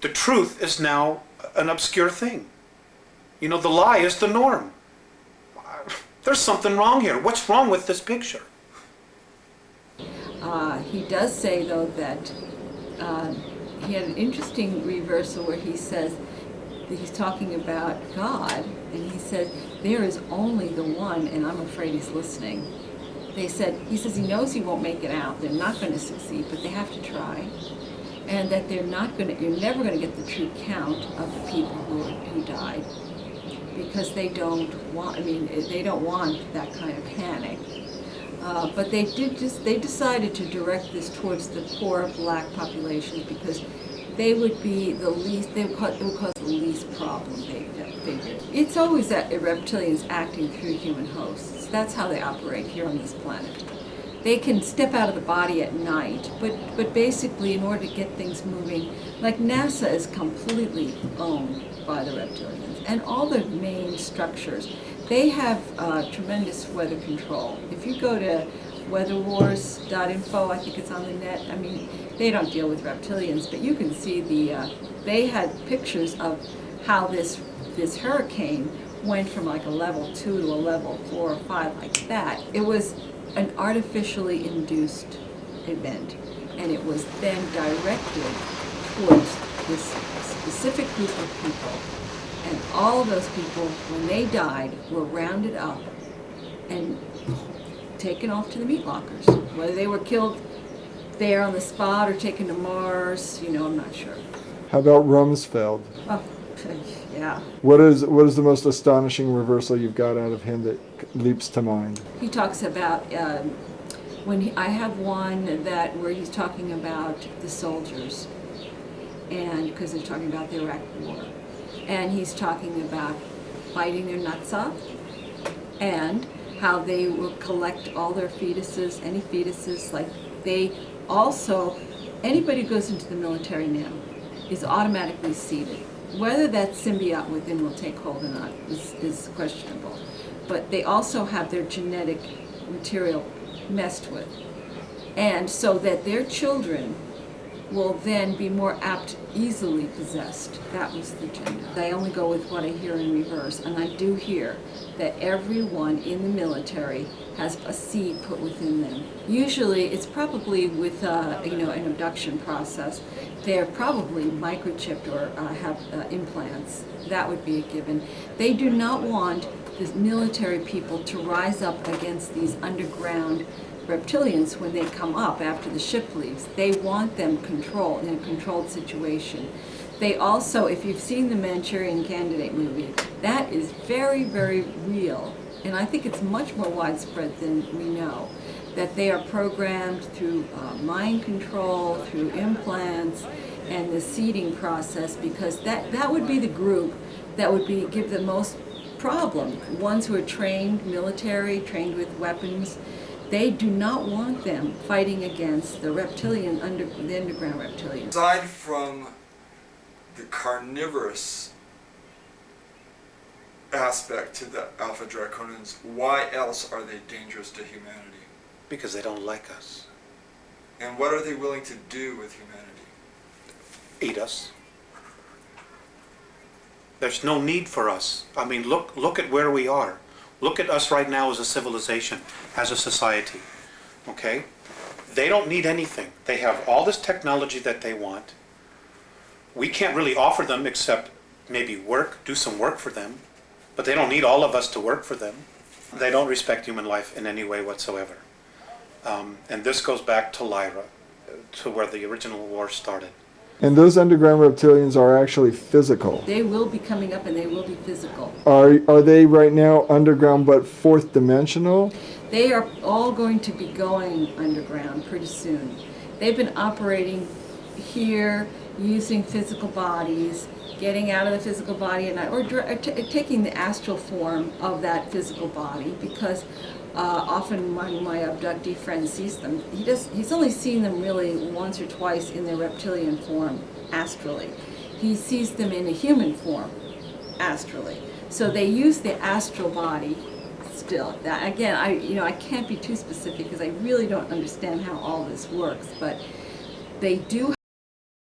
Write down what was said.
the truth is now an obscure thing. You know, the lie is the norm. There's something wrong here. What's wrong with this picture? He does say, though, that he had an interesting reversal where he says that he's talking about God, and he said, there is only the one, and I'm afraid he's listening. He says he knows he won't make it out. They're not going to succeed, but they have to try. And that you're never going to get the true count of the people who died, because they don't want that kind of panic. But they decided to direct this towards the poor black populations because they would be the least, it would cause the least problem, they figured. It's always that reptilians acting through human hosts. That's how they operate here on this planet. They can step out of the body at night, but basically in order to get things moving, like NASA is completely owned by the reptilians, and all the main structures, they have tremendous weather control. If you go to weatherwars.info, I think it's on the net, I mean, they don't deal with reptilians, but you can see they had pictures of how this hurricane went from like a level 2 to a level 4 or 5, like that. It was an artificially induced event, and it was then directed towards this specific group of people. And all of those people, when they died, were rounded up and taken off to the meat lockers. Whether they were killed there on the spot or taken to Mars, you know, I'm not sure. How about Rumsfeld? Oh, yeah. What is the most astonishing reversal you've got out of him that leaps to mind? He talks about I have one where he's talking about the soldiers, and because they're talking about the Iraq War, and he's talking about biting their nuts off, and how they will collect all their fetuses, any fetuses, like they also, anybody who goes into the military now is automatically seeded. Whether that symbiote within will take hold or not is questionable. But they also have their genetic material messed with. And so that their children will then be more apt, easily possessed. That was the gender. I only go with what I hear in reverse, and I do hear that everyone in the military has a seed put within them. Usually it's probably with an abduction process. They're probably microchipped or have implants. That would be a given. They do not want the military people to rise up against these underground reptilians when they come up after the ship leaves. They want them controlled, in a controlled situation. They also, if you've seen the Manchurian Candidate movie, that is very, very real. And I think it's much more widespread than we know. That they are programmed through mind control, through implants, and the seeding process, because that would be the group that would give the most problem. Ones who are trained, military, trained with weapons, they do not want them fighting against the reptilian, the underground reptilians. Aside from the carnivorous aspect to the Alpha Draconis, why else are they dangerous to humanity? Because they don't like us. And what are they willing to do with humanity? Eat us. There's no need for us. I mean, look at where we are. Look at us right now as a civilization, as a society, okay? They don't need anything. They have all this technology that they want. We can't really offer them except maybe do some work for them, but they don't need all of us to work for them. They don't respect human life in any way whatsoever. And this goes back to Lyra, to where the original war started. And those underground reptilians are actually physical. They will be coming up and they will be physical. Are they right now underground but fourth dimensional? They are all going to be going underground pretty soon. They've been operating here using physical bodies, getting out of the physical body at night, or taking the astral form of that physical body, because often when my abductee friend sees them, he's only seen them really once or twice in their reptilian form astrally. He sees them in a human form astrally. So they use the astral body still. Again, I can't be too specific because I really don't understand how all this works, but they do